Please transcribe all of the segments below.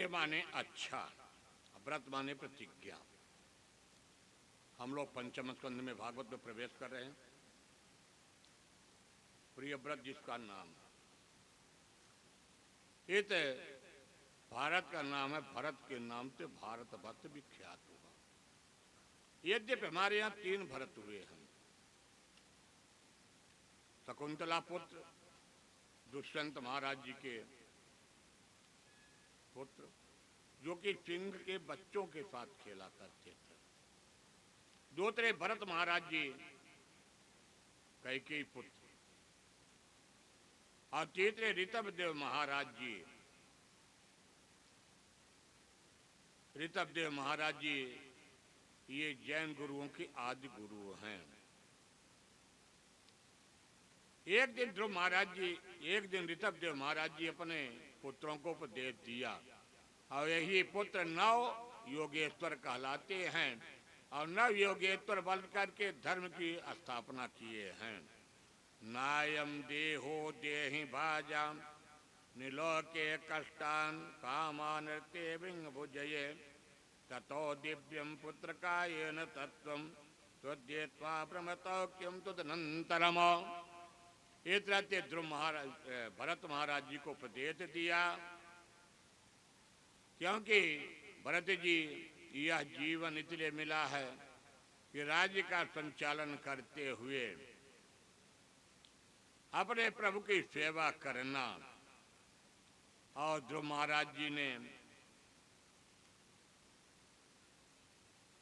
माने अच्छा, व्रत माने प्रतिज्ञा। हम लोग पंचम स्कंद में भागवत में प्रवेश कर रहे हैं। प्रिय व्रत जिसका नाम, ये तो भारत का नाम है, भरत के नाम से भारत भक्त विख्यात हुआ। यद्यपि हमारे यहाँ 3 भरत हुए हैं, शकुंतला पुत्र दुष्यंत महाराज जी के पुत्र, जो कि सिंह के बच्चों के साथ खेला करते थे। दूसरे भरत महाराज जी कैकेयी पुत्र, और तीसरे ऋतव देव महाराज जी। ऋतव देव महाराज जी ये जैन गुरुओं के आदि गुरु हैं। एक दिन ध्रुव महाराज जी, एक दिन ऋतव देव महाराज जी अपने पुत्रों को उपदेश दिया, और यही पुत्र नव योगेश्वर कहलाते हैं, और नव योगेश्वर बन करके धर्म की स्थापना किए हैं। नायम देहो देहि भाजाम निलोके कष्टान कामानर्ते विंग भुजये ततो दिव्यम पुत्र कायेन तत्वम त्वद्येत्वा ब्रह्मतौक्यम तदनंतरम। इस तरह से ध्रुव महाराज भरत महाराज जी को उपदेश दिया, क्योंकि भरत जी यह जीवन इसलिए मिला है कि राज्य का संचालन करते हुए अपने प्रभु की सेवा करना। और ध्रुव महाराज जी ने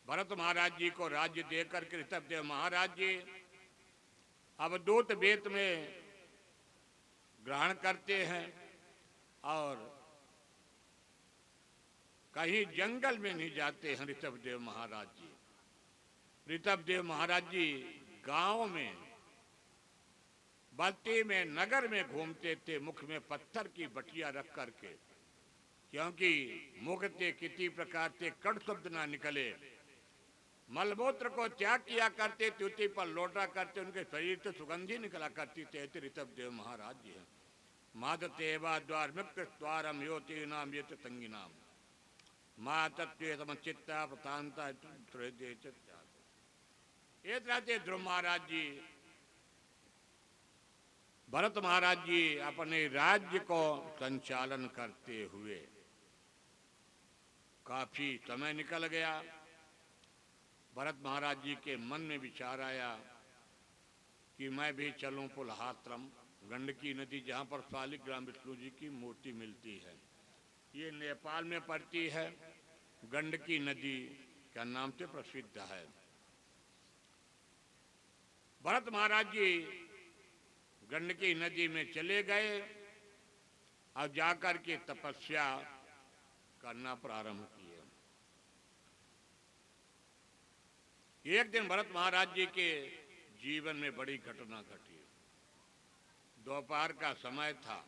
भरत महाराज जी को राज्य देकर के ऋतव देव महाराज जी अब दूत वेत में ग्रहण करते हैं, और कहीं जंगल में नहीं जाते हैं ऋतव देव महाराज जी। ऋतव देव महाराज जी गांव में, बस्ती में, नगर में घूमते थे, मुख में पत्थर की बटिया रख करके, क्योंकि मुख से किसी प्रकार से कड़ शब्द ना निकले। मलमूत्र को त्याग किया करते थे, उसी पर लौटा करते उनके शरीर से सुगंधी निकला करती थे। ऋतव देव महाराज जी हैं। मादतेवा द्वार मुक्त द्वारम योति नाम ये संगी नाम मातत्व समचित्ता प्रतांता। ये रहते ध्रुव महाराज जी, भरत महाराज जी अपने राज्य को संचालन करते हुए काफी समय निकल गया। भरत महाराज जी के मन में विचार आया कि मैं भी चलूं पुलहात्रम, गंडकी नदी जहाँ पर शालिग्राम विष्णु जी की मूर्ति मिलती है, ये नेपाल में पड़ती है। गंडकी नदी का नाम से प्रसिद्ध है। भरत महाराज जी गंडकी नदी में चले गए और जाकर के तपस्या करना प्रारंभ किए। एक दिन भरत महाराज जी के जीवन में बड़ी घटना घटी। दोपहर का समय था,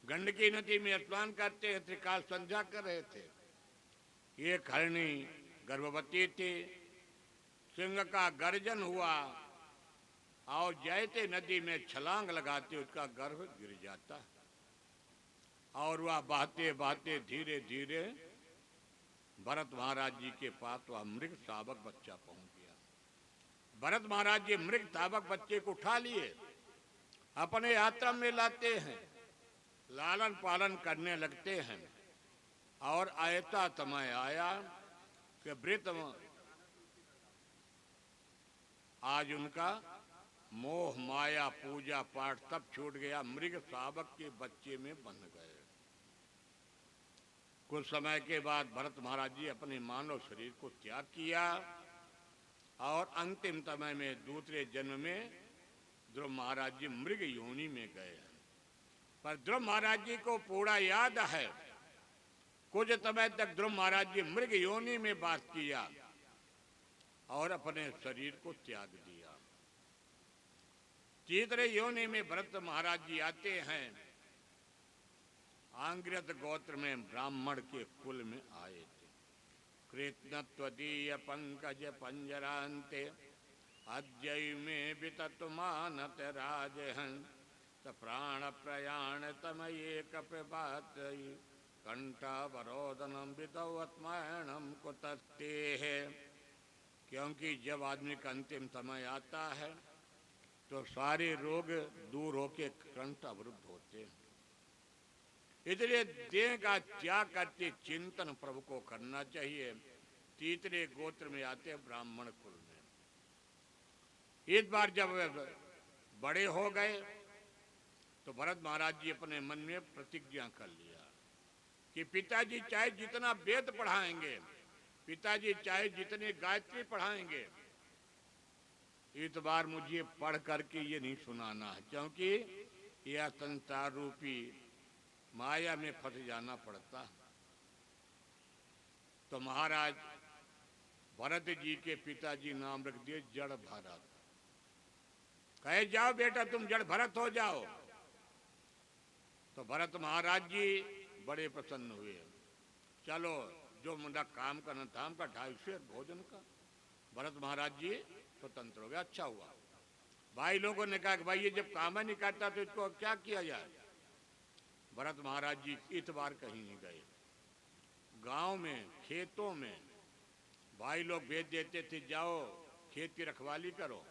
गंडकी नदी में स्नान करते हुए त्रिकाल संध्या कर रहे थे। एक हरिणी गर्भवती थी, सिंह का गर्जन हुआ और जैसे नदी में छलांग लगाते उसका गर्भ गिर जाता, और वह बहते बहते धीरे धीरे भरत महाराज जी के पास वह मृग शावक बच्चा पहुंच गया। भरत महाराज जी मृग शावक बच्चे को उठा लिए, अपने आश्रम में लाते हैं, लालन पालन करने लगते हैं। और ऐसा समय आया कि वृत आज उनका मोह माया पूजा पाठ सब छूट गया, मृग शावक के बच्चे में बन गए। कुछ समय के बाद भरत महाराज जी अपने मानव शरीर को त्याग किया और अंतिम समय में दूसरे जन्म में ध्रुव महाराज जी मृग योनि में गए हैं। पर ध्रुव महाराज जी को पूरा याद है, कुछ समय तक ध्रुव महाराज जी मृग योनि में वास किया और अपने शरीर को त्याग दिया। तीसरे योनि में भरत महाराज जी आते हैं। आंग्रत गोत्र में ब्राह्मण के कुल में आए थे। कृष्णत्वदीय पंकज पंजरांते अद्य में वितत मानत राजहं प्राण प्रयाण तमये कप बात कंठावरोदनम विदवत्मायणम कुतस्ते है। क्योंकि जब आदमी का अंतिम समय आता है तो सारे रोग दूर होके कंठ अवरुद्ध होते हैं। इसलिए देह का त्याग करके चिंतन प्रभु को करना चाहिए। तीसरे गोत्र में आते ब्राह्मण कुल में। इस बार जब बड़े हो गए तो भरत महाराज जी अपने मन में प्रतिज्ञा कर लिया कि पिताजी चाहे जितना वेद पढ़ाएंगे, पिताजी चाहे जितने गायत्री पढ़ाएंगे, इस बार मुझे पढ़ करके ये नहीं सुनाना है, क्योंकि यह संसार रूपी माया में फंस जाना पड़ता। तो महाराज भरत जी के पिताजी नाम रख दिए जड़ भरत। कहे जाओ बेटा तुम जड़ भरत हो जाओ। तो भरत महाराज जी बड़े प्रसन्न हुए। चलो जो मुझे काम करना था हमका 250 भोजन का, भरत महाराज जी स्वतंत्र हो गया। अच्छा हुआ। भाई लोगों ने कहा कि भाई ये जब काम नहीं करता तो इसको क्या किया जाए। भरत महाराज जी इस बार कहीं नहीं गए। गांव में खेतों में भाई लोग भेज देते थे जाओ खेत की रखवाली करो।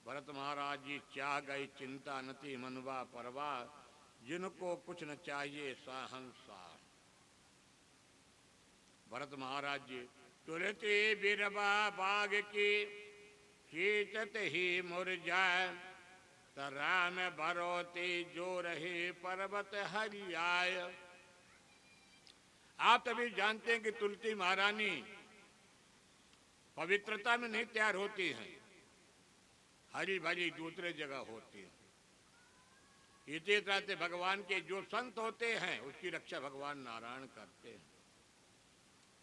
भरत महाराज जी चाह गई चिंता नति मनवा परवा, जिनको कुछ न चाहिए साहंसार। भरत महाराज जी तुलसी बिरबा बाग की शीतत ही मुरझाए, राम भरोती जो रहे पर्वत हरियाय। आप तभी जानते हैं कि तुलसी महारानी पवित्रता में नहीं तैयार होती हैं, हरी भरी दूसरे जगह होती है। इसी तरह से भगवान के जो संत होते हैं उसकी रक्षा भगवान नारायण करते हैं।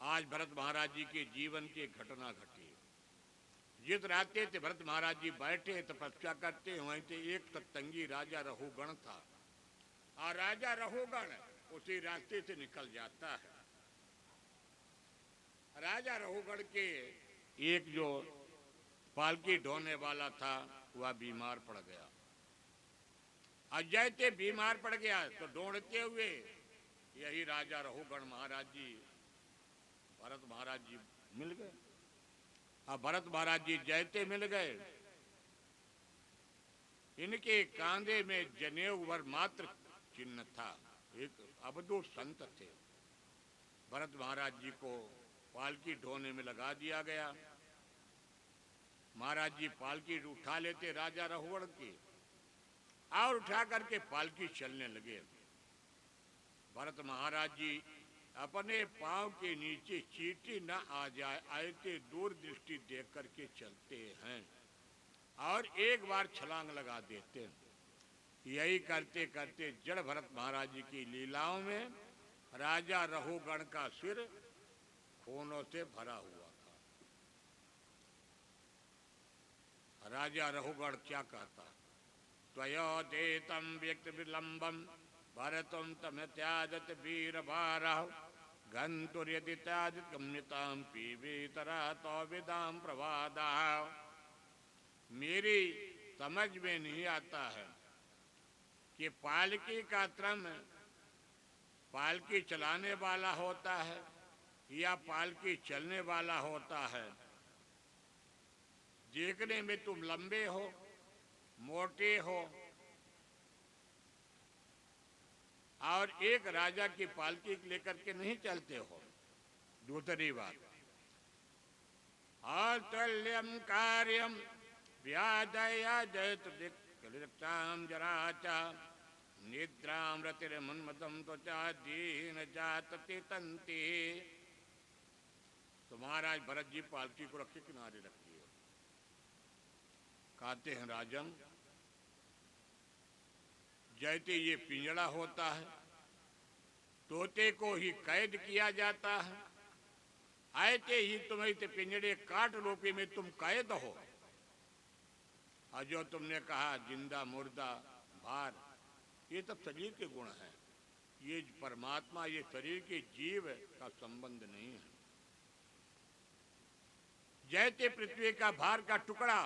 आज भरत महाराज जी के जीवन की घटना घटी। जिस रास्ते से भरत महाराज जी बैठे तपस्या करते वहीं से एक सत्संगी राजा रहुगण था, और राजा रहुगण उसी रास्ते से निकल जाता है। राजा रहुगण के एक जो पालकी ढोने वाला था वह बीमार पड़ गया। अजय बीमार पड़ गया तो ढूंढते हुए यही राजा रहुगण महाराज जी भरत महाराज जी मिल गए। अब भरत महाराज जी जयते मिल गए। इनके कांधे में जनेऊ वर मात्र चिन्ह था। एक अवधूत संत थे। भरत महाराज जी को पालकी ढोने में लगा दिया गया। महाराज जी पालकी उठा लेते राजा रहुगण की और उठा करके पालकी चलने लगे। भरत महाराज जी अपने पांव के नीचे चींटी न आ जाए ऐसे दूर दृष्टि देख करके चलते हैं और एक बार छलांग लगा देते हैं। यही करते करते जड़ भरत महाराज जी की लीलाओं में राजा रहुगण का सिर खूनों से भरा हुआ था। राजा रहुगण क्या कहता, त्वयोदेतं व्यक्त विलंबम भरतम तम त्याजत वीर भारः गंतुर्यदि त्याजत गम्यताम पीवेतरा तो विदाम प्रवादाः। मेरी समझ में नहीं आता है कि पालकी का क्रम पालकी चलाने वाला होता है या पालकी चलने वाला होता है। देखने में तुम लंबे हो, मोटे हो, और एक राजा की पालकी लेकर के नहीं चलते हो। दूसरी बात, अतुल्यम कार्यम व्यादया जयतम जराचा निद्राम रतिरमन्मदम त्वचा दीन जातति तंती। तो महाराज भरत जी पालकी को रखे किनारे रखिए। कहते हैं राजन, जैसे ये पिंजड़ा होता है, तोते को ही कैद किया जाता है, ऐसे ही तुम्हें इस पिंजड़े काट लोपे में तुम कैद हो। और जो तुमने कहा जिंदा मुर्दा भार, ये सब शरीर के गुण हैं। ये परमात्मा, ये शरीर के जीव का संबंध नहीं है। जैसे पृथ्वी का भार का टुकड़ा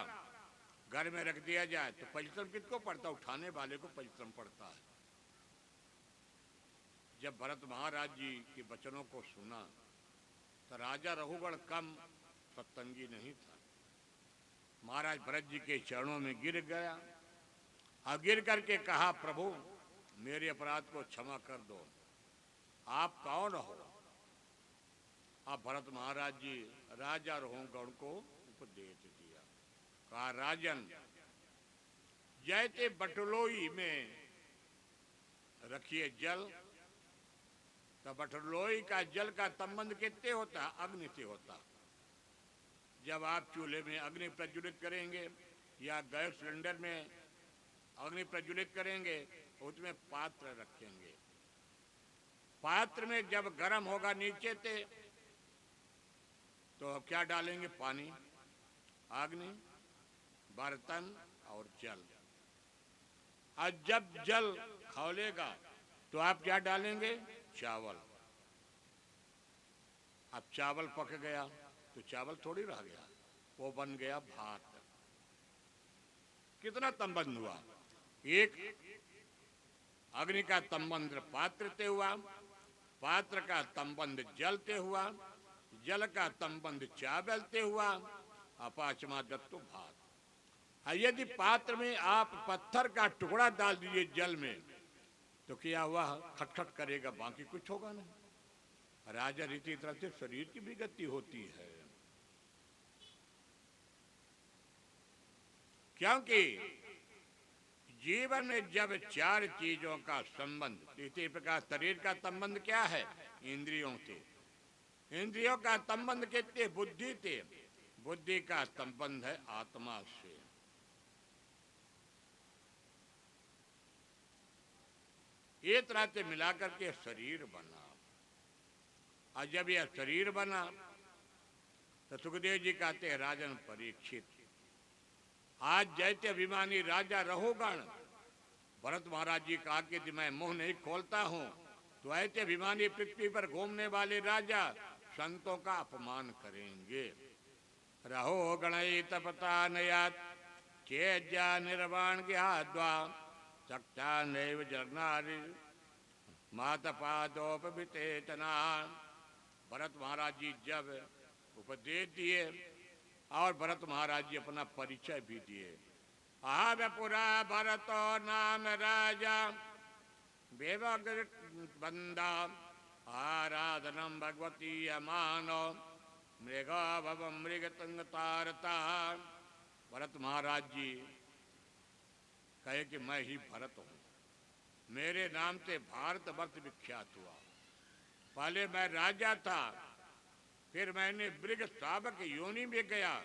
घर में रख दिया जाए तो परिश्रम किसको पड़ता, उठाने वाले को परिश्रम पड़ता है। जब भरत महाराज जी के वचनों को सुना तो राजा रघुगण कम सत्संगी नहीं था। महाराज भरत जी के चरणों में गिर गया और गिर करके कहा, प्रभु मेरे अपराध को क्षमा कर दो, आप कौन हो। अब भरत महाराज जी राजा रघुगण को उपदेश दिया, कहा राजन जैसे बटलोई में रखिए जल, तो बटलोई का जल का संबंध किससे होता, अग्नि से होता। जब आप चूल्हे में अग्नि प्रज्वलित करेंगे या गैस सिलेंडर में अग्नि प्रज्वलित करेंगे, उसमें पात्र रखेंगे। पात्र में जब गर्म होगा नीचे से तो क्या डालेंगे, पानी, अग्नि, बर्तन और जल। और जब जल खौलेगा तो आप क्या डालेंगे, चावल। अब चावल पक गया तो चावल थोड़ी रह गया, वो बन गया भात। कितना संबंध हुआ, एक अग्नि का संबंध पात्र से हुआ, पात्र का संबंध जल से हुआ, जल का संबंध चावल से हुआ, अपाचमा दत्तो भात। यदि पात्र में आप पत्थर का टुकड़ा डाल दीजिए जल में तो क्या हुआ, खटखट करेगा, बाकी कुछ होगा नहीं। राजा रीति तरह से शरीर की भी गति होती है, क्योंकि जीवन में जब चार चीजों का संबंध, इसी प्रकार शरीर का संबंध क्या है, इंद्रियों से, इंद्रियों का संबंध किससे, बुद्धि से, बुद्धि का संबंध है आत्मा से। ये तरह से मिलाकर के शरीर बना। और जब यह शरीर बना तो सुखदेव जी कहते हैं, राजन परीक्षित, आज जैसे अभिमानी राजा रघुगण भरत महाराज जी कहा कि मैं मुंह नहीं खोलता हूं, तो ऐसे अभिमानी पृथ्वी पर घूमने वाले राजा संतों का अपमान करेंगे। रहो गणई तपता नयात चेजा निर्वाण ज्ञाद्वा सक्ता नैव जगनारि मातपादोपवितेतना। भरत महाराज जी जब उपदेश दिए और भरत महाराज जी अपना परिचय भी दिए, पुरा भरतो नाम राजा बंदा आराधनम भगवती मानो मृगा भव मृग तंग तारता। भरत महाराज जी कहे कि मैं ही भरत हूँ, मेरे नाम से भारतवर्ष विख्यात हुआ। पहले मैं राजा था, फिर मैंने मृग शावक योनि में गया।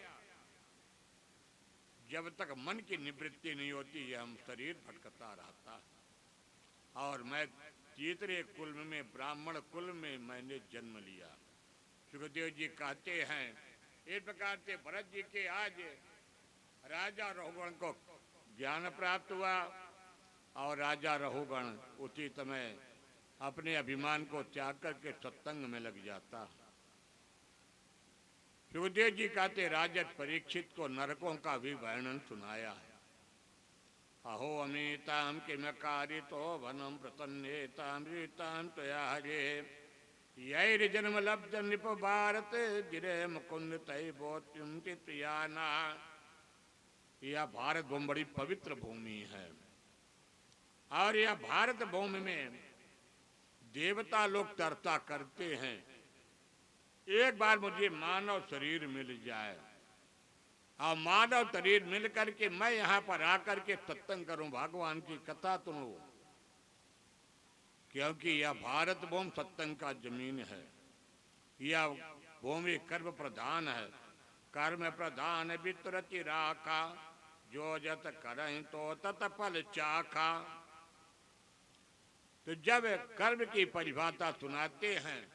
जब तक मन की निवृत्ति नहीं होती यह हम शरीर भटकता रहता। और मैं तीसरे कुल में, ब्राह्मण कुल में मैंने जन्म लिया। सुखदेव जी कहते हैं, इस प्रकार से भरत जी के आज राजा रघुगण को ज्ञान प्राप्त हुआ और राजा रघुगण उसी समय अपने अभिमान को त्याग करके सत्संग में लग जाता। सुखदेव जी कहते, राजा परीक्षित को नरकों का भी वर्णन सुनाया है। अहो अमिताम किमकारितो वनम प्रतन्नेताम रीताम त्वया हरे यैर जन्म लब्ध निप भारत गिरे मुकुंद तय बोत्युम चित्रियाना। यह भारत भूमि बड़ी पवित्र भूमि है और यह भारत भूमि में देवता लोग चर्चा करते हैं, एक बार मुझे मानव शरीर मिल जाए और मानव शरीर मिल करके मैं यहाँ पर आकर के सत्संग करूं, भगवान की कथा सुनूं, क्योंकि यह भारत भूमि सत्संग का जमीन है। यह भूमि कर्म प्रधान है, कर्म प्रधान वितरति राखा जो जत करें तो तत्फल चाखा। तो जब कर्म की परिभाषा सुनाते हैं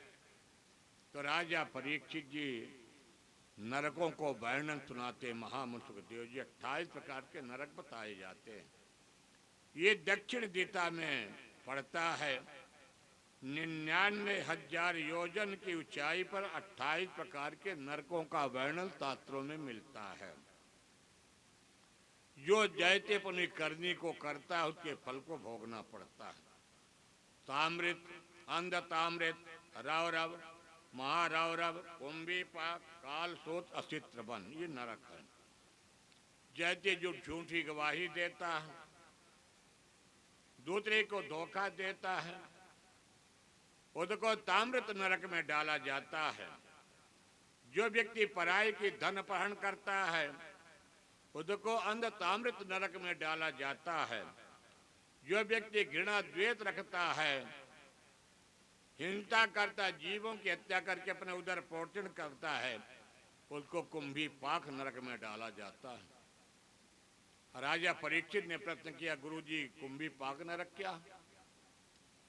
तो राजा परीक्षित जी नरकों को वर्णन सुनाते। महामुनि सुखदेव जी 28 प्रकार के नरक बताए जाते हैं। ये दक्षिण दिशा में पड़ता है, 99,000 योजन की ऊंचाई पर 28 प्रकार के नरकों का वर्णन शास्त्रों में मिलता है। जो जैसे अपनी करनी को करता है उसके फल को भोगना पड़ता है। तामृत, अंध तामृत, रौरव, महारौरव, कुंभीपाक, काल सोच, असित्र बन, ये नरक है। जैसे जो झूठी गवाही देता है, दूसरे को धोखा देता है, उसको ताम्रत नरक में डाला जाता है। जो व्यक्ति पराई की धन अपहरण करता है, उसको अंध ताम्रत नरक में डाला जाता है। जो व्यक्ति घृणा द्वेष रखता है, हिंसा करता, जीवों की हत्या करके अपने उदर पोषण करता है, उसको कुंभी पाक नरक में डाला जाता है। राजा परीक्षित ने प्रश्न किया, गुरुजी कुंभी पाक नरक क्या?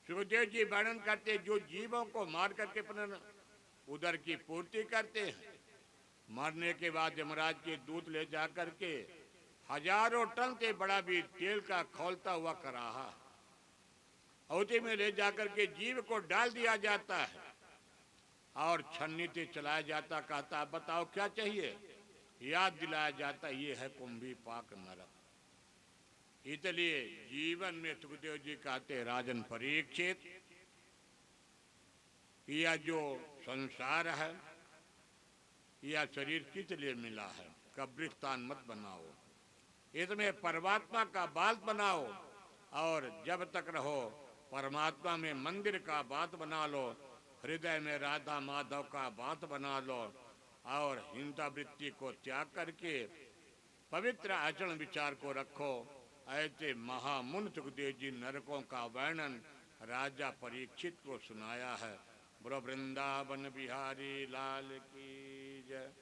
सुखदेव जी वर्णन करते, जो जीवों को मार करके अपने उदर की पूर्ति करते हैं, मरने के बाद यमराज के दूत ले जा करके हजारों टन से बड़ा भी तेल का खौलता हुआ कराहा अवधि में ले जाकर के जीव को डाल दिया जाता है और छन्नी से चलाया जाता। कहता बताओ क्या चाहिए? याद दिलाया जाता, ये है कुंभी पाक नरक। इसलिए जीवन में सुखदेव जी कहते, राजन परीक्षित, यह जो संसार है, यह शरीर किस लिए मिला है? कब्रिस्तान मत बनाओ, इसमें परमात्मा का बात बनाओ, और जब तक रहो परमात्मा में मंदिर का बात बना लो, हृदय में राधा माधव का बात बना लो, और हिंसा वृत्ति को त्याग करके पवित्र आचरण विचार को रखो। ऐसे महामुनि सुखदेव जी नरकों का वर्णन राजा परीक्षित को सुनाया है। बोलो वृंदावन बिहारी लाल की जय।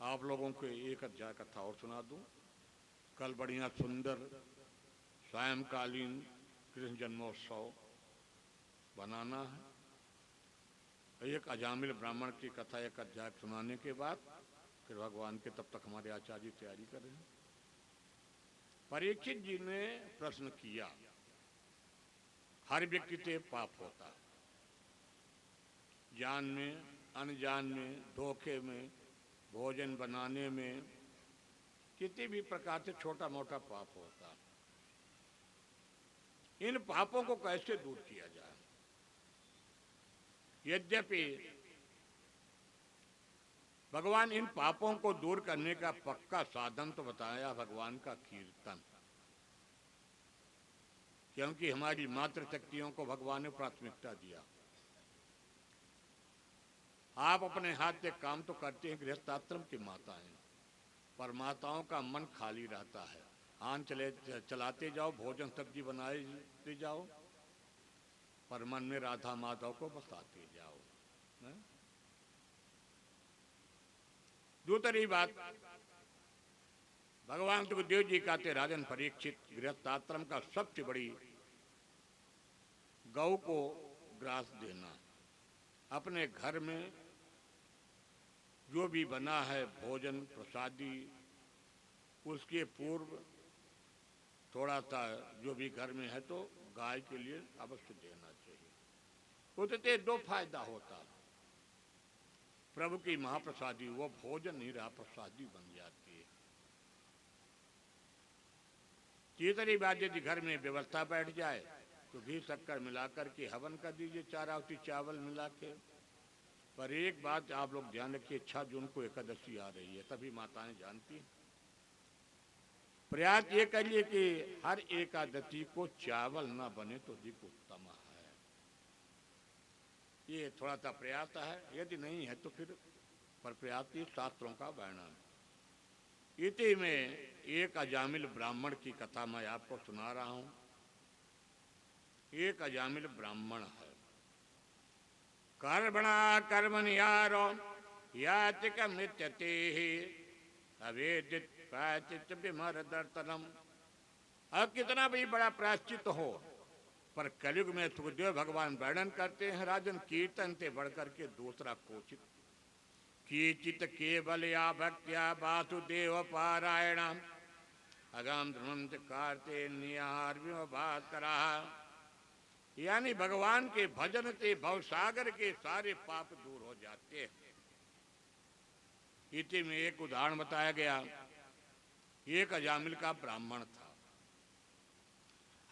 आप लोगों को एक अध्याय कथा और सुना दूं। कल बढ़िया सुंदर सायंकालीन कृष्ण जन्मोत्सव बनाना है। एक अजामिल ब्राह्मण की कथा एक अध्याय सुनाने के बाद फिर भगवान के, तब तक हमारे आचार्य जी तैयारी कर रहे हैं। परीक्षित जी ने प्रश्न किया, हर व्यक्ति से पाप होता है, जान में, अनजान में, धोखे में, भोजन बनाने में, किसी भी प्रकार से छोटा मोटा पाप होता है। इन पापों को कैसे दूर किया जाए? यद्यपि भगवान इन पापों को दूर करने का पक्का साधन तो बताया, भगवान का कीर्तन, क्योंकि हमारी मातृ शक्तियों को भगवान ने प्राथमिकता दिया। आप अपने हाथ से काम तो करते हैं, गृहस्थाश्रम की माताएं, पर माताओं का मन खाली रहता है। हाथ चलाते जाओ, भोजन सब्जी बनाते जाओ, पर मन में राधा माधव को बसाते जाओ। दूसरी बात, भगवान सुखदेव जी कहते, राजन परीक्षित, गृहस्थाश्रम का सबसे बड़ी गौ को ग्रास देना। अपने घर में जो भी बना है भोजन प्रसादी, उसके पूर्व थोड़ा सा जो भी घर में है तो गाय के लिए अवश्य देना चाहिए। उससे दो फायदा होता है। प्रभु की महाप्रसादी, वो भोजन नहीं रहा, प्रसादी बन जाती है। तीसरी बात, यदि घर में व्यवस्था बैठ जाए तो घी शक्कर मिलाकर के हवन कर दीजिए, 4 आहुति चावल मिला के। पर एक बात आप लोग ध्यान रखिए, 6 जून को एकादशी आ रही है, तभी माताएं जानती हैं। प्रयास ये करिए कि हर एकादशी को चावल ना बने तो अधिक उत्तम है। ये थोड़ा सा प्रयास है, यदि नहीं है तो फिर पर प्रयास शास्त्रों का वर्णन। इसी में एक अजामिल ब्राह्मण की कथा मैं आपको सुना रहा हूं। एक अजामिल ब्राह्मण है, कर्मणा कर्मनियारो यातिक मृत्यते अवेदित प्रायश्चित विमर दर्शनम। अब कितना भी बड़ा प्रायश्चित हो, पर कलयुग में सुखदेव भगवान वर्णन करते हैं, राजन कीर्तन से बढ़कर के दूसरा कोचित। कीचित केवल या भक्त्या वासुदेव पारायणम अगम ध्रुवंत कार्ते निहार बात करा। यानी भगवान के भजन से भवसागर के सारे पाप दूर हो जाते हैं। इसी में एक उदाहरण बताया गया। एक अजामिल का ब्राह्मण था।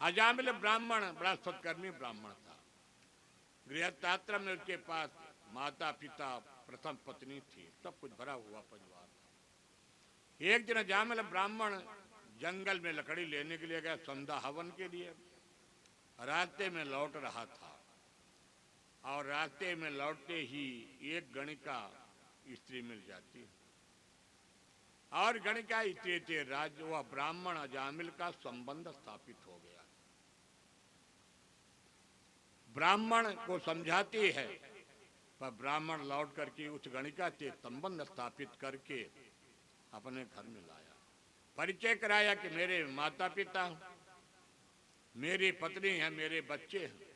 अजामिल ब्राह्मण बड़ा सत्कर्मी ब्राह्मण था। गृहस्थाश्रम में उसके पास माता पिता प्रथम पत्नी थी, सब कुछ भरा हुआ परिवार था। एक दिन अजामिल ब्राह्मण जंगल में लकड़ी लेने के लिए गया संध्या हवन के लिए। रास्ते में लौट रहा था और रास्ते में लौटते ही एक गणिका स्त्री मिल जाती और गणिका स्त्री से राज वह ब्राह्मण अजामिल का संबंध स्थापित हो गया। ब्राह्मण को समझाती है, पर ब्राह्मण लौट करके उस गणिका से संबंध स्थापित करके अपने घर में लाया। परिचय कराया कि मेरे माता पिता, मेरी पत्नी है, मेरे बच्चे हैं।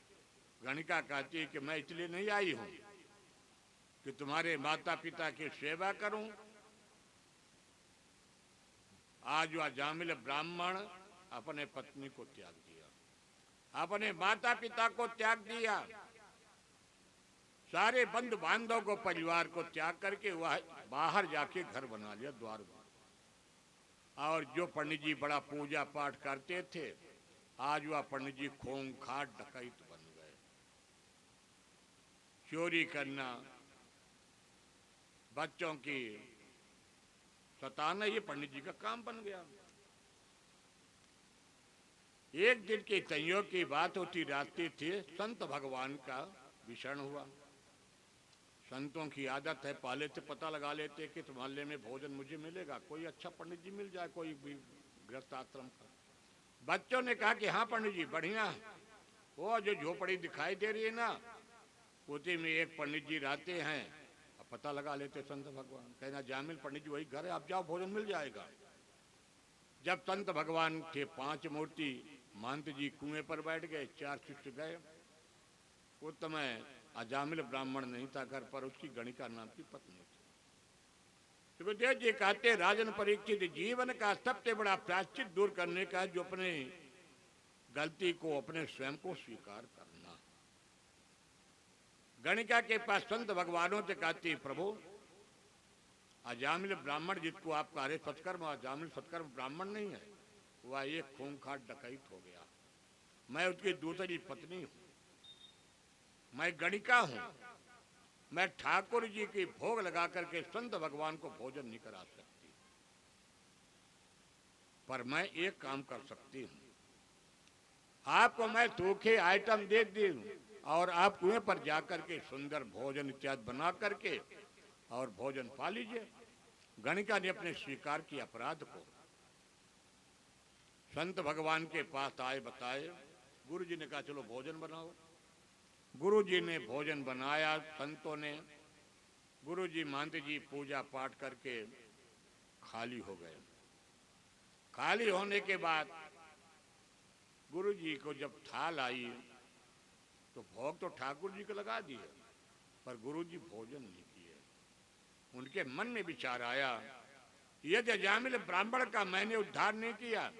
गणिका कहती है कि मैं इसलिए नहीं आई हूं कि तुम्हारे माता पिता की सेवा करूं। आज वह अजामिल ब्राह्मण अपने पत्नी को त्याग दिया, अपने माता पिता को त्याग दिया, सारे बंधु बांधव को, परिवार को त्याग करके वह बाहर जाके घर बना लिया द्वार में। और जो पंडित जी बड़ा पूजा पाठ करते थे, आज वह पंडित जी खूंखार डकैत बन गए। चोरी करना, बच्चों की सताना, ये पंडित जी का काम बन गया। एक दिन के संयोग की बात होती रात्रि थी, संत भगवान का विषण हुआ। संतों की आदत है, पहले से पता लगा लेते कि इस मोहल्ले में भोजन मुझे मिलेगा, कोई अच्छा पंडित जी मिल जाए, कोई भी गृहस्थ आश्रम का। बच्चों ने कहा कि हाँ पंडित जी बढ़िया, वो जो झोपड़ी दिखाई दे रही है ना, उसी में एक पंडित जी रहते हैं। अब पता लगा लेते संत भगवान। कहना जामिल पंडित जी वही घर है, आप जाओ भोजन मिल जाएगा। जब संत भगवान के 5 मूर्ति महंत जी कुएं पर बैठ गए, 4 शिष्य गए। उस समय अजामिल ब्राह्मण नहीं था घर पर, उसकी गणिका नाम की पत्नी थी। सुखदेव जी कहते राजन परीक्षित, जीवन का सबसे बड़ा प्रायश्चित दूर करने का जो अपने गलती को, अपने स्वयं को स्वीकार करना। गणिका के पास संत भगवानों से कहती, प्रभु अजामिल ब्राह्मण जिसको आप कह रहे सत्कर्म, अजामिल सत्कर्म ब्राह्मण नहीं है, वह एक खूंखार डकैत हो गया। मैं उसकी दूसरी पत्नी हूं, मैं गणिका हूं, मैं ठाकुर जी की भोग लगा करके संत भगवान को भोजन नहीं करा सकती, पर मैं एक काम कर सकती हूं, आपको मैं सूखे आइटम दे दूं और आप कुएं पर जाकर के सुंदर भोजन इत्यादि बना करके और भोजन पा लीजिए। गणिका ने अपने स्वीकार किया अपराध को। संत भगवान के पास आए, बताए। गुरु जी ने कहा चलो भोजन बनाओ। गुरु जी ने भोजन बनाया। संतों ने, गुरु जी महंत जी पूजा पाठ करके खाली हो गए। खाली होने के बाद गुरु जी को जब थाल आई तो भोग तो ठाकुर जी को लगा दिए, पर गुरु जी भोजन नहीं किए। उनके मन में विचार आया, यदि अजामिल ब्राह्मण का मैंने उद्धार नहीं किया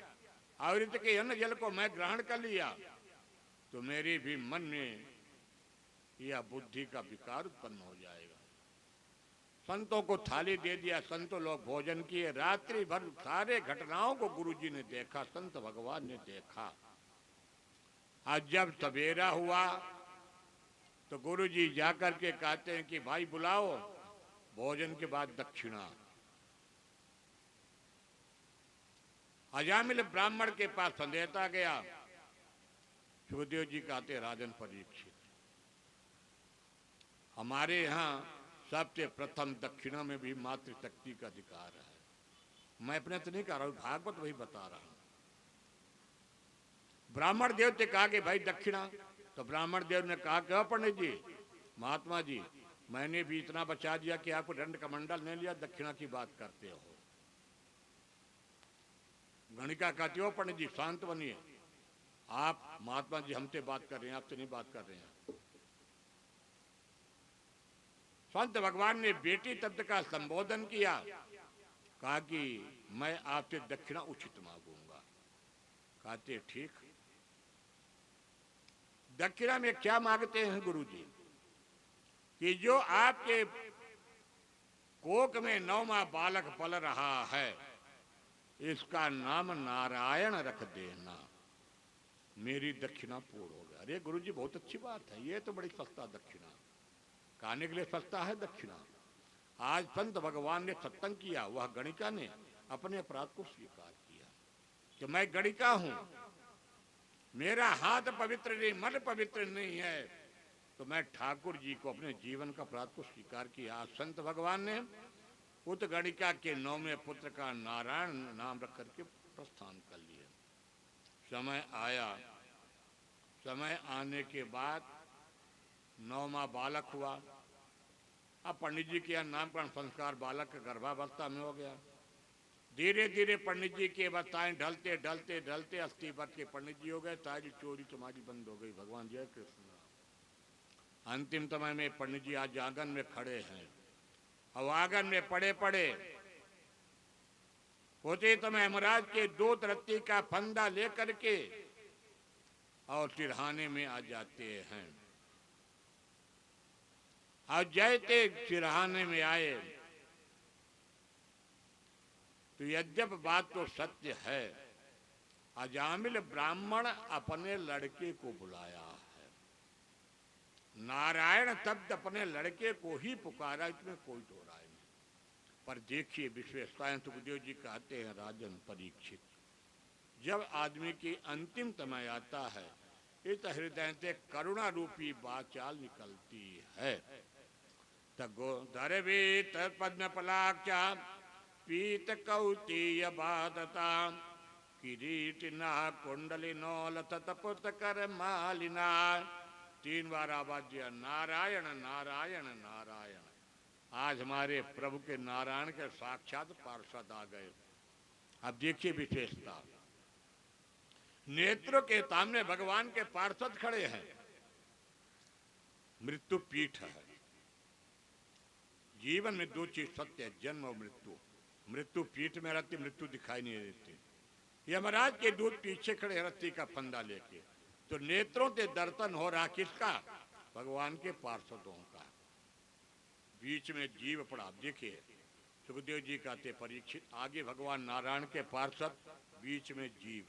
और इसके अन्न जल को मैं ग्रहण कर लिया, तो मेरे भी मन में यह बुद्धि का विकार उत्पन्न हो जाएगा। संतों को थाली दे दिया, संतों लोग भोजन किए। रात्रि भर सारे घटनाओं को गुरु जी ने देखा, संत भगवान ने देखा। आज जब सवेरा हुआ तो गुरु जी जाकर के कहते हैं कि भाई बुलाओ, भोजन के बाद दक्षिणा। अजामिल ब्राह्मण के पास संदेशा गया। सुखदेव जी कहते राजन परीक्षित, हमारे यहाँ सबसे प्रथम दक्षिणा में भी मातृशक्ति का अधिकार है। मैं अपने से नहीं कह रहा हूं, भागवत वही बता रहा हूं। ब्राह्मण देव से कहा कि भाई दक्षिणा, तो ब्राह्मण देव ने कहा कि पंडित जी, महात्मा जी, मैंने भी इतना बचा दिया कि आपको दंड कमंडल नहीं लिया, दक्षिणा की बात करते हो। गणिका कहती हो पंडित जी शांत बनिए, आप महात्मा जी हमसे बात कर रहे हैं, आपसे नहीं बात कर रहे हैं। संत भगवान ने बेटी तत्व का संबोधन किया, कहा कि मैं आपसे दक्षिणा उचित मांगूंगा। कहते ठीक। दक्षिणा में क्या मांगते हैं गुरु जी? कि जो आपके कोख में 9वां बालक पल रहा है, इसका नाम नारायण रख देना, मेरी दक्षिणा पूर्ण हो गया। अरे गुरु जी बहुत अच्छी बात है, ये तो बड़ी सस्ता दक्षिणा, खाने के लिए सस्ता है दक्षिणा। आज संत भगवान ने सत्संग किया, वह गणिका ने अपने अपराध को स्वीकार किया कि मैं गणिका हूं, मेरा हाथ पवित्र नहीं, मन पवित्र नहीं है, तो मैं ठाकुर जी को अपने जीवन का अपराध को स्वीकार किया। आज संत भगवान ने उत गणिका के 9वें पुत्र का नारायण नाम रख करके प्रस्थान कर लिया। समय आया, समय आने के बाद 9वां बालक हुआ। अब पंडित जी के नामकरण संस्कार बालक के गर्भावस्था में हो गया। धीरे धीरे पंडित जी की अवस्थाएं ढलते ढलते ढलते 80 वर्ष के पंडित जी हो गए। सारी चोरी चमारी बंद हो गई। भगवान जय कृष्ण। अंतिम समय में पंडित जी आज आंगन में खड़े हैं, और आंगन में पड़े पड़े होते समय महाराज के दूत रत्ती का फंदा लेकर के और सिरहाने में आ जाते हैं। और जैसे सिरहाने में आए तो यद्यप बात तो सत्य है, अजामिल ब्राह्मण अपने लड़के को बुलाया है। नारायण शब्द अपने लड़के को ही पुकारा, इसमें कोई दो राय नहीं। पर देखिए विशेषताएं सुखदेव जी कहते हैं, राजन परीक्षित, जब आदमी की अंतिम समय आता है, इस हृदय से करुणा रूपी वाचाल निकलती है। धरवीत पद्म पलाक्षा पीत कौतीय बादता किरीटिना कुंडलिनो लतत पुत कर मालिना। 3 बार आवाज दिया, नारायण नारायण नारायण। आज हमारे प्रभु के नारायण के साक्षात पार्षद आ गए। अब देखिए विशेषता, नेत्रों के सामने भगवान के पार्षद खड़े हैं। मृत्यु पीठ है। जीवन में 2 चीज सत्य है, जन्म और मृत्यु। मृत्यु पीठ में रहती, मृत्यु दिखाई नहीं देती। यमराज के दूत पीछे खड़े रत्ती का फंदा लेके, तो नेत्रों से दर्शन हो रहा किसका? भगवान के पार्षदों का। बीच में जीव पड़ा। देखिए सुखदेव जी कहते, परीक्षित, आगे भगवान नारायण के पार्षद, बीच में जीव।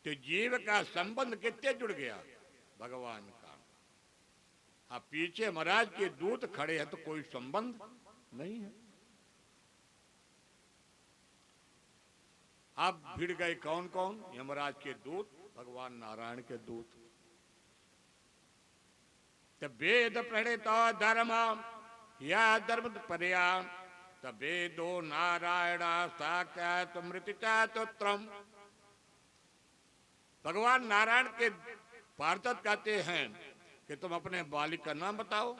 तो जीव का संबंध किससे जुड़ गया? भगवान का। अब पीछे महाराज के दूत खड़े हैं तो कोई संबंध नहीं है। अब भिड़ गए कौन कौन? यमराज के दूत, भगवान नारायण के दूत। तब वेद प्रणीत धर्म या धर्म पर्या तबेदो नारायण साक्षात मृतिचातुत्रम। भगवान नारायण के पार्षद कहते हैं कि तुम अपने मालिक का नाम बताओ।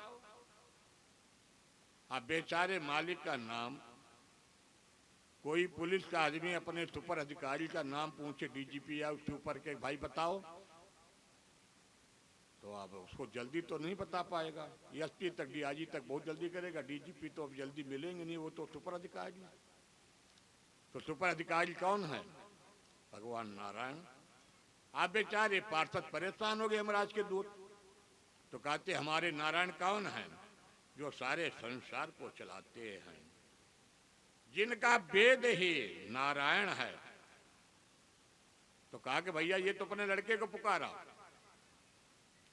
अब बेचारे मालिक का नाम, कोई पुलिस का आदमी अपने सुपर अधिकारी का नाम पूछे, डीजीपी या उसके ऊपर के, भाई बताओ, तो अब उसको जल्दी तो नहीं बता पाएगा। एसपी तक, डीआईजी तक बहुत जल्दी करेगा, डीजीपी तो अब जल्दी मिलेंगे नहीं, वो तो सुपर अधिकारी। तो सुपर अधिकारी कौन है? भगवान नारायण। आप बेचारे पार्षद परेशान हो गए यमराज के दूत। तो कहते हमारे नारायण कौन है? जो सारे संसार को चलाते हैं, जिनका वेद ही नारायण है। तो कहा कि भैया ये तो अपने लड़के को पुकारा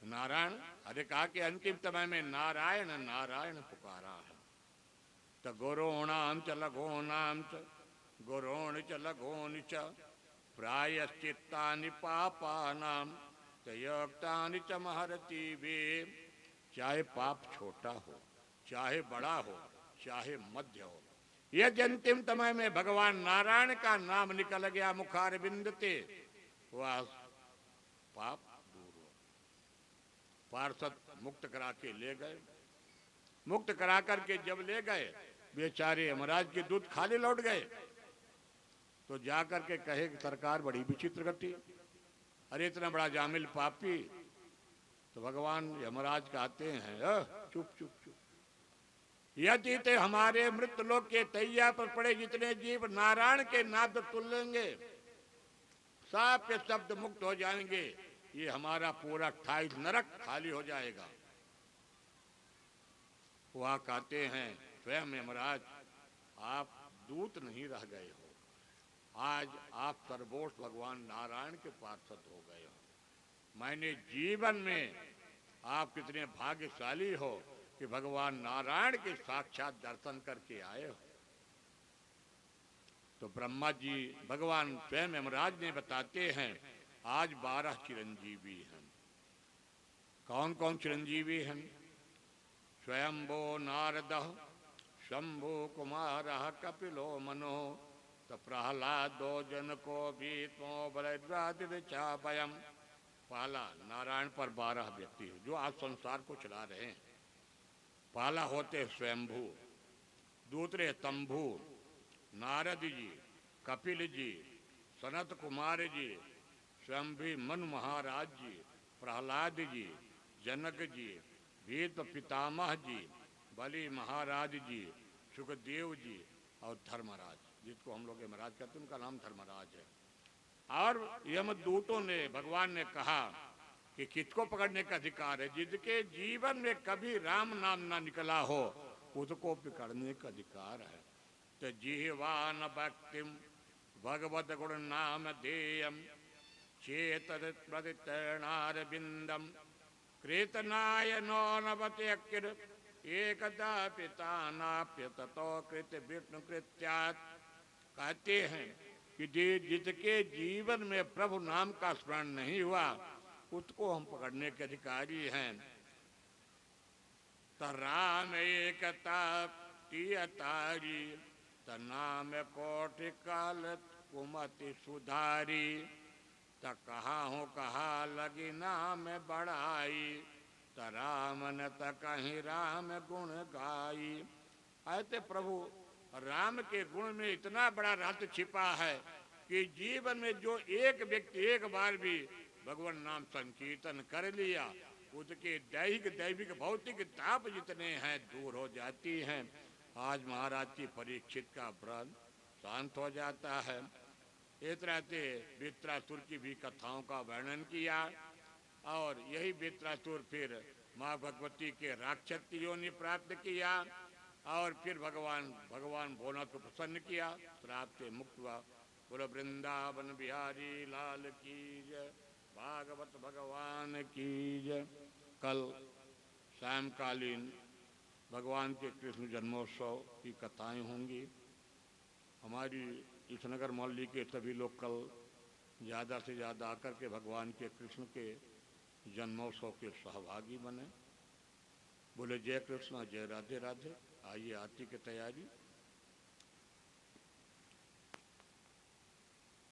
नारायण। अरे कहा कि अंतिम समय में नारायण नारायण पुकारा है। तो गुरोणाम च लघोनाम च गुरोण च लघोन च प्रायश्चित्तानि पापानाम तयोक्तानि च महरति वे। चाहे पाप छोटा हो, चाहे बड़ा हो, चाहे मध्य हो, यदि अंतिम समय में भगवान नारायण का नाम निकल गया मुखार बिंदते, वह पाप दूर हो। पार्षद मुक्त करा के ले गए। मुक्त करा करके जब ले गए, बेचारे यमराज के दूत खाली लौट गए। तो जाकर के कहे कि सरकार बड़ी विचित्र गति, अरे इतना बड़ा जामिल पापी। तो भगवान यमराज कहते हैं, चुप चुप चुप, यदि ते हमारे मृत लोक के तैया पर पड़े जितने जीव नारायण के नाद तुल लेंगे, साप के शब्द मुक्त हो जाएंगे, ये हमारा पूरा 28 नरक खाली हो जाएगा। वह कहते हैं, स्वयं यमराज आप दूत नहीं रह गए हो, आज आप सर्वोच्च भगवान नारायण के पार्षद हो गए हो। मैंने जीवन में आप कितने भाग्यशाली हो कि भगवान नारायण के साक्षात दर्शन करके आए हो। तो ब्रह्मा जी भगवान स्वयं यमराज ने बताते हैं आज 12 चिरंजीवी हैं। कौन कौन चिरंजीवी हैं? स्वयंभो नारद, शंभु कुमार, कपिलो मनो, तो प्रहलादो जन को भी तो बलद्रादिचापयम। पहला नारायण पर 12 व्यक्ति जो आज संसार को चला रहे हैं। पहला होते स्वयंभू, दूसरे तंभु, नारद जी, कपिल जी, सनत कुमार जी, स्वयंभी मनु महाराज जी, प्रहलाद जी, जनक जी, वेद पितामह जी, बलि महाराज जी, सुखदेव जी और धर्मराज, जिसको हम लोग यमराज कहते हैं, उनका नाम धर्मराज है। और यमदूतों ने भगवान ने कहा कि किसको पकड़ने का अधिकार है? जिसके जीवन में कभी राम नाम ना निकला हो उसको पकड़ने का अधिकार है। तो जिह्वान भक्तिम भगवत गुण नाम देयम चेत प्रतिणार बिंदम कृतनाय नवते अकिर एकदा पिता नाप्य ततो कृत विष्णु कृत्यात्। कहते हैं कि जिसके जीवन में प्रभु नाम का स्मरण नहीं हुआ उसको हम पकड़ने के अधिकारी हैं। त राम एकता तियतारी, त नाम कोटि काल कुमति सुधारी, त कहा हूँ कहा लगी नाम बढ़ाई, त राम न त कहीं राम गुण गाई। ऐसे प्रभु राम के गुण में इतना बड़ा रहस्य छिपा है कि जीवन में जो एक व्यक्ति एक बार भी भगवान नाम संकीर्तन कर लिया उसके दैहिक दैविक भौतिक ताप जितने हैं दूर हो जाती हैं। आज महाराज की परीक्षित का व्रत शांत हो जाता है। इस तरह से वृत्रासुर की भी कथाओं का वर्णन किया और यही वृत्रासुर फिर माँ भगवती के राक्षस की योनि प्राप्त किया और फिर भगवान भोलेनाथ को प्रसन्न किया, श्राप से मुक्त हुआ। बोलो वृंदावन बिहारी लाल की जय, भागवत भगवान की जय। कल सायंकालीन भगवान के कृष्ण जन्मोत्सव की कथाएं होंगी। हमारी इस नगर मौली के सभी लोग कल ज़्यादा से ज़्यादा आकर के भगवान के कृष्ण के जन्मोत्सव के सहभागी बने। बोले जय कृष्ण, जय राधे राधे। आइए आरती की तैयारी।